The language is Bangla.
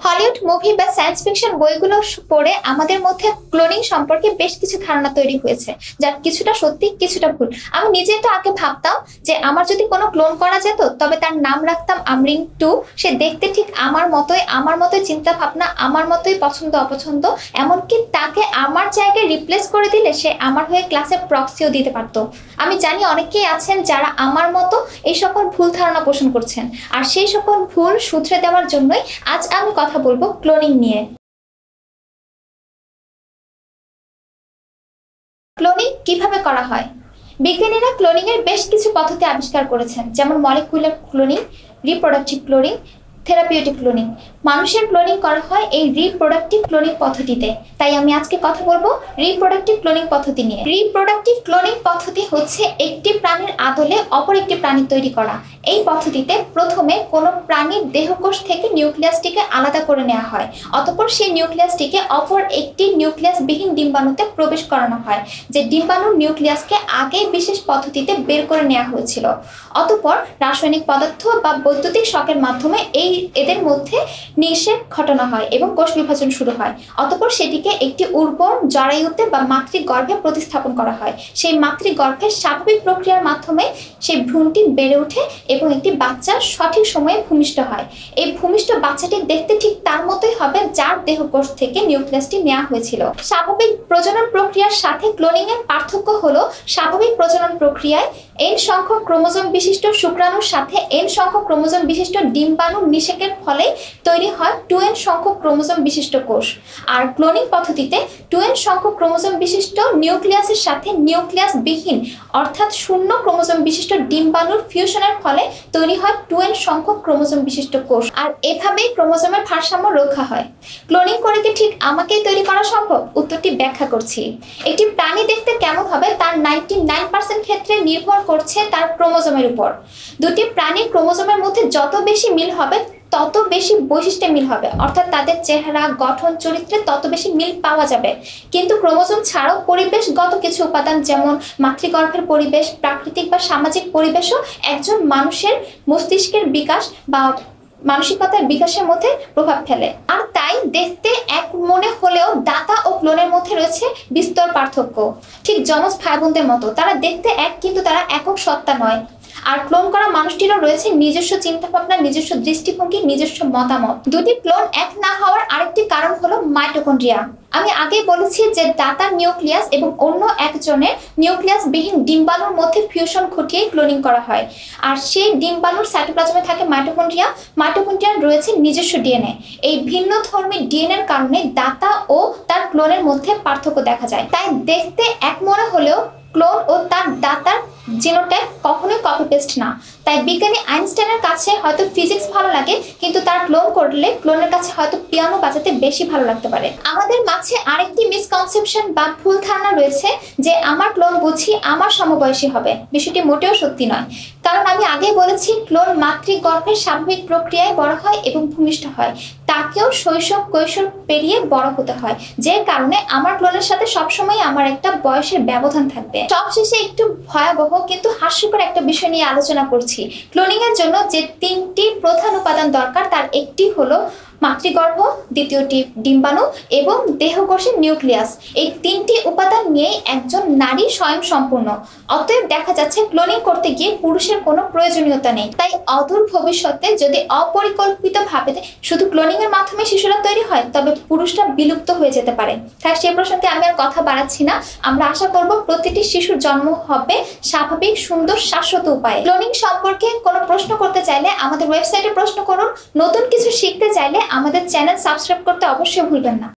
হলিউড মুভি বা সায়েন্স ফিকশন বইগুলো পড়ে আমাদের মধ্যে ক্লোনিং সম্পর্কে বেশ কিছু ধারণা তৈরি হয়েছে, যার কিছুটা সত্যি কিছুটা ভুল। আমি নিজে তো আগে ভাবতাম যে আমার যদি কোনো ক্লোন করা যেত তবে তার নাম রাখতাম আমরিন 2। সে দেখতে ঠিক আমার মতোই চিন্তা ভাবনা, আমার মতোই পছন্দ অপছন্দ, এমনকি তাকে আমার জায়গায় রিপ্লেস করে দিলে সে আমার হয়ে ক্লাসে প্রক্সিও দিতে পারতো। আমি জানি অনেকেই আছেন যারা আমার মতো এই সকল ভুল ধারণা পোষণ করছেন, আর সেই সকল ভুল শুধরে দেওয়ার জন্যই আজ আমি কথা বলবো ক্লোনিং নিয়ে। ক্লোনিং কিভাবে করা হয়? বিজ্ঞানীরা ক্লোনিং এর বেশ কিছু পদ্ধতি আবিষ্কার করেছেন, যেমন molecular cloning, reproductive cloning, therapeutic cloning. মানুষের ক্লোনিং করা হয় এই রিপ্রোডাক্টিভ ক্লোনিং পদ্ধতিতে, তাই আমি আজকে কথা বলবো রিপ্রোডাক্টিভ ক্লোনিং পদ্ধতি নিয়ে। রিপ্রোডাক্টিভ ক্লোনিং পদ্ধতি হচ্ছে একটি প্রাণীর আদলে অপর একটি প্রাণী তৈরি করা। এই পদ্ধতিতে প্রথমে কোনো প্রাণীর দেহকোষ থেকে নিউক্লিয়াসটিকে আলাদা করে নেওয়া হয়, অতঃপর সেই নিউক্লিয়াসটিকে অপর একটি নিউক্লিয়াসবিহীন ডিম্বাণুতে প্রবেশ করানো হয়, যে ডিম্বাণুর নিউক্লিয়াসকে আগেই বিশেষ পদ্ধতিতে বের করে নেওয়া হয়েছিল। অতঃপর রাসায়নিক পদার্থ বা বৈদ্যুতিক শকের মাধ্যমে এদের মধ্যে নিষেক ঘটানো হয় এবং কোষ বিভাজন শুরু হয়। অতঃপর সেটিকে একটি উর্বর জরায়ুতে বা মাতৃগর্ভে প্রতিস্থাপন করা হয়। সেই মাতৃগর্ভের স্বাভাবিক প্রক্রিয়ার মাধ্যমে সেই ভ্রূণটি বেড়ে ওঠে এবং একটি বাচ্চা সঠিক সময়ে ভূমিষ্ঠ হয়। এই ভূমিষ্ঠ বাচ্চাটি দেখতে ঠিক তার মতোই হবে যার দেহকোষ থেকে নিউক্লিয়াসটি নেওয়া হয়েছিল। স্বাভাবিক প্রজনন প্রক্রিয়ার সাথে ক্লোনিং এর পার্থক্য হলো, স্বাভাবিক প্রজনন প্রক্রিয়ায় n সংখ্যক ক্রোমোজোম বিশিষ্ট শুক্রাণুর সাথে n সংখ্যক ক্রোমোজোম বিশিষ্ট ডিম্বাণুর নিষেকের ফলে তৈরি হয় 2n সংখ্যক ক্রোমোজোম বিশিষ্ট কোষ। আর ক্লোনিং পদ্ধতিতে 2n সংখ্যক ক্রোমোজোম বিশিষ্ট নিউক্লিয়াসের সাথে নিউক্লিয়াস বিহীন অর্থাৎ 0 ক্রোমোজোম বিশিষ্ট ডিম্বাণুর ফিউশনের ফলে তৈরি হয় 2n সংখ্যক ক্রোমোজোম বিশিষ্ট কোষ। আর এভাবেই ক্রোমোজোমের ভারসাম্য রক্ষা হয়। ক্লোনিং করে কি ঠিক আমাকেই তৈরি করা সম্ভব? উত্তরটি ব্যাখ্যা করছি। একটি প্রাণী দেখতে কেমন হবে তার 99% ক্ষেত্রে নির্ভর করছে তার ক্রোমোজোমের উপর। দুটি প্রাণীর ক্রোমোজোমের মধ্যে যত বেশি মিল হবে তত বেশি বৈশিষ্ট্যে মিল হবে, অর্থাৎ তাদের চেহারা, গঠন, চরিত্রে তত বেশি মিল পাওয়া যাবে। কিন্তু ক্রোমোজোম ছাড়াও পরিবেশগত কিছু উপাদান, যেমন মাতৃগর্ভের পরিবেশ, প্রাকৃতিক বা সামাজিক পরিবেশও একজন মানুষের মস্তিষ্কের বিকাশ বা মানসিকতার বিকাশের মধ্যে প্রভাব ফেলে। আর তাই দেখতে এক মনে হলেও দাতা ও ক্লোনের মধ্যে রয়েছে বিস্তর পার্থক্য। ঠিক যমজ ভাই বোনদের মতো, তারা দেখতে এক কিন্তু তারা একক সত্তা নয়। আর ক্লোন করা মানুষটিরও রয়েছে নিজস্ব চিন্তাভাবনা, নিজস্ব দৃষ্টিভঙ্গি, নিজস্ব মতামত। দুটি ক্লোন এক না হওয়ার আরেকটি কারণ হলো মাইটোকন্ড্রিয়া। আমি আগেই বলেছি যে দাতার নিউক্লিয়াস এবং অন্য একজনের নিউক্লিয়াস বিহীন ডিম্বাণুর মধ্যে ফিউশন ঘটিয়ে ক্লোনিং করা হয়। আর সেই ডিম্বাণুর সাইটোপ্লাজমে থাকে মাইটোকন্ড্রিয়া। মাইটোকন্ড্রিয়ার রয়েছে নিজস্ব ডিএনএ। এই ভিন্ন ধর্মী ডিএনএর কারণে দাতা ও তার ক্লোনের মধ্যে পার্থক্য দেখা যায়। তাই দেখতে এক মনে হলেও ক্লোন ও তার দাতার জিনোটাইপ কখনোই কপি পেস্ট না। তাই বিজ্ঞানী আইনস্টাইনের কাছে হয়তো ফিজিক্স ভালো লাগে, কিন্তু তার ক্লোন করলে ক্লোনের কাছে হয়তো পিয়ানো বাজাতে বেশি ভালো লাগতে পারে। আমাদের মাঝে আরেকটি মিসকনসেপশন বা ভুল ধারণা রয়েছে যে আমার ক্লোন বুঝি আমার সমবয়সী হবে। বিষয়টি মোটেও সত্যি নয়, কারণ আমি আগেই বলেছি ক্লোন মাতৃগর্ভের স্বাভাবিক প্রক্রিয়ায় বড় হয় এবং ভূমিষ্ঠ হয়। তাকেও শৈশব কৈশোর পেরিয়ে বড় হতে হয়, যে কারণে আমার ক্লোনের সাথে সবসময় আমার একটা বয়সের ব্যবধান থাকবে। সবশেষে একটু ভয়াবহ কিন্তু হাস্যকর একটা বিষয় নিয়ে আলোচনা করছি। ক্লোনিং এর জন্য যে 3টি প্রধান উপাদান দরকার তার একটি হলো মাতৃগর্ভ, দ্বিতীয়টি ডিম্বাণু এবং দেহকোষের নিউক্লিয়াস। এই 3টি উপাদান নিয়ে একজন নারী স্বয়ং সম্পূর্ণ। অতএব দেখা যাচ্ছে ক্লোনিং করতে গিয়ে পুরুষের কোনো প্রয়োজনীয়তা নেই। তাই অদূর ভবিষ্যতে যদি অপরিকল্পিতভাবে শুধু ক্লোনিং এর মাধ্যমে শিশুরা তৈরি হয় তবে পুরুষরা বিলুপ্ত হয়ে যেতে পারে। তাই সেই প্রসঙ্গে আমি আর কথা বাড়াচ্ছি না। আমরা আশা করব প্রতিটি শিশুর জন্ম হবে স্বাভাবিক, সুন্দর, শাশ্বত উপায়ে। ক্লোনিং সম্পর্কে কোনো প্রশ্ন করতে চাইলে আমাদের ওয়েবসাইটে প্রশ্ন করুন। নতুন কিছু শিখতে চাইলে আমাদের চ্যানেল সাবস্ক্রাইব করতে অবশ্যই ভুলবেন না।